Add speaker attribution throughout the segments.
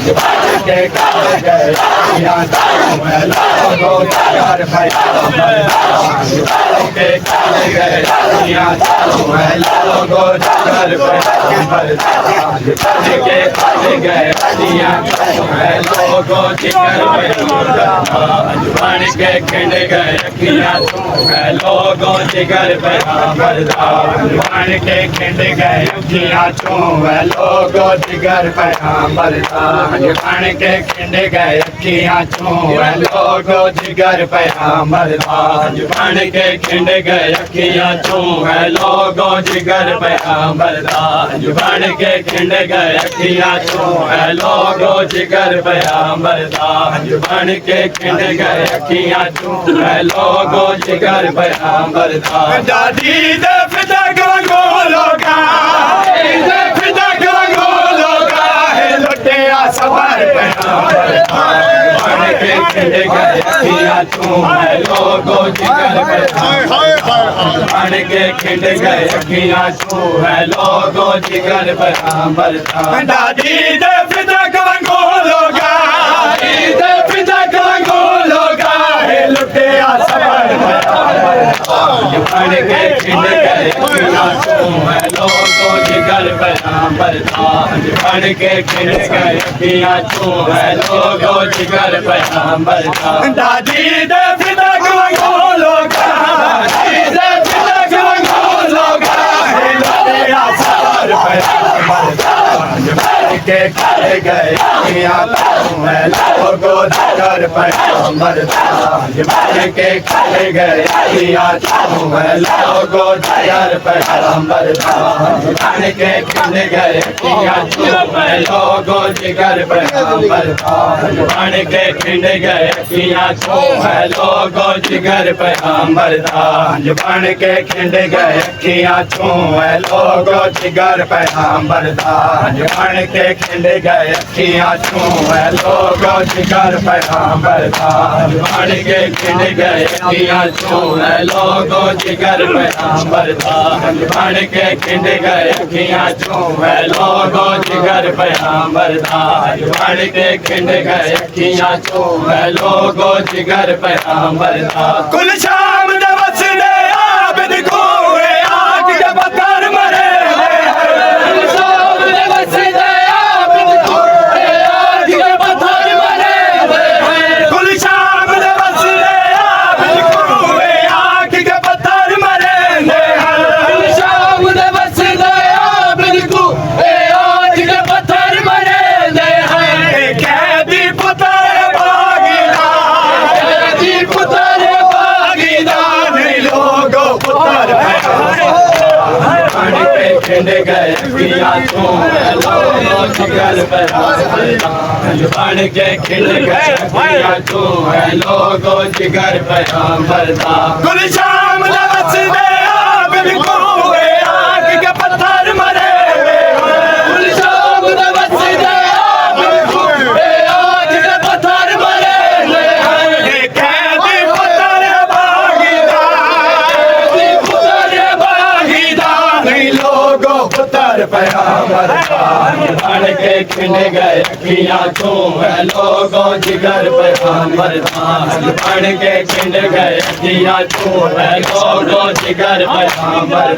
Speaker 1: जुबान के काल गए अखियां चों है लोगों जिगर पैगंबर जुबान के काल गए अखियां चों है लोगों जिगर पैगंबर जुबान के काल गए अखियां चों है लोगों जिगर पैगंबर जुबान के खिंड गए अखियां चों है लोगों जिगर पैगंबर जुबान के खिंड गए अखियां चों है लोगों जिगर पैगंबर जुबान के खिंड गए अखियां चों है लोगों जिगर पैगंबर जुबान के खिंड गए अखियां चों है लोगों जिगर पैगंबर जुबान के खिंड गए अखियां चों है लोगों जिगर पैगंबर जुबान के खिंड गए अखियां चों है लोगों जिगर पैगंबर दादी दे फिदा गंगोलोगा दे फिदा गंगोलोगा है लुटे सवार पैगंबर जुबान के खिंड गए अखियां चों है लोगों जिगर पैगंबर जुबान के खिंड गए अखियां चों है लोगों जिगर पैगंबर दादी दे फिदा गंगोलोगा दे फिदा गंगोलोगा है लुटे सवार पैगंबर जुबान के खिंड गए अखियां चों है लोगों जिगर पैगंबर जुबान के खिंड गए अखियां चों है लोगों जिगर पैगंबर दादी दे फिदा गंगोलोगा दे फिदा गंगोलोगा है लुटे सवार पैगंबर जुबान के खिंड गए अखियां चों है लोगों जिगर पैगंबर जुबान के खिंड गए अखियां चों है लोगों जिगर पैगंबर जुबान के खिंड गए अखियां चों है लोगों जिगर पैगंबर जुबान के खिंड गए अखियां चों है लोगों जिगर पैगंबर जुबान के खिंड गए अखियां चों है लोगों जिगर पैगंबर जुबान के खिंड गए अखियां चों है लोगों जिगर पैगंबर जुबान के खिंड गए अखियां चों है लोगों जिगर पैगंबर जुबान के खिंड गए अखियां चों है लोगों जिगर पैगंबर जुबान के खिंड गए अखियां चों है लोगों जिगर पैगंबर कुल शाम दिवस दे आबिद को आग के बकर मरे कुल शाम दिवस दे आबिद को आग के बकर मरे कुल शाम दिवस दे आबिद को आग के बकर मरे कुल शाम दिवस दे आबिद को आग के बकर मरे कैदी पुत्र भागीदा कैदी पुत्र भागीदा नहीं लोगों पुत्र जुबान के खिंड गए अखियां चों है लोगों जिगर पैगंबर जुबान के खिंड गए अखियां चों है लोगों जिगर पैगंबर कुल शाम दिवस दे आबिद को आग के पत्थर मरे कुल शाम दिवस दे आबिद को आग के पत्थर मरे कैदी पुत्र भागीदा कैदी पुत्र भागीदा नहीं लोगों पुत्र पैगंबर जुबान के खिंड गए अखियां चों है लोगों जिगर पैगंबर जुबान के खिंड गए अखियां चों है लोगों जिगर पैगंबर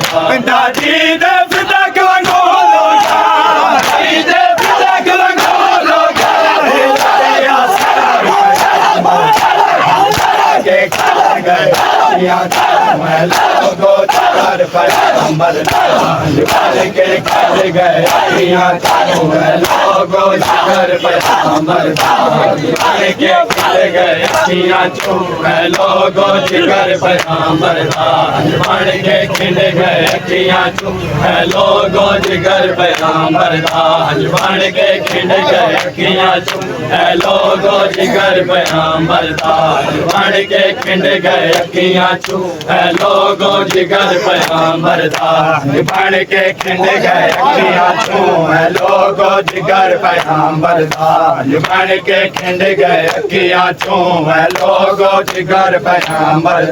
Speaker 1: दादी दे फिदा गंगोलोगा दे फिदा गंगोलोगा के खिंड गए अखियां चों है लोगों जिगर पैगंबर जुबान के खिंड गए अखियां चों है लोगों जिगर पैगंबर जुबान के खिंड गए अखियां चों है लोगों जिगर पैगंबर जुबान के खिंड गए अखियां चों है लोगों जिगर पैगंबर जुबान के खिंड गए अखियां चों है लोगों जिगर पैगंबर जुबान के खिंड गए अखियां चों है लोगों जिगर पैगंबर जुबान के खिंड गए अखियां चों है लोगों जिगर पैगंबर जुबान के खिंड गए अखियां चों है लोगों जिगर पैगंबर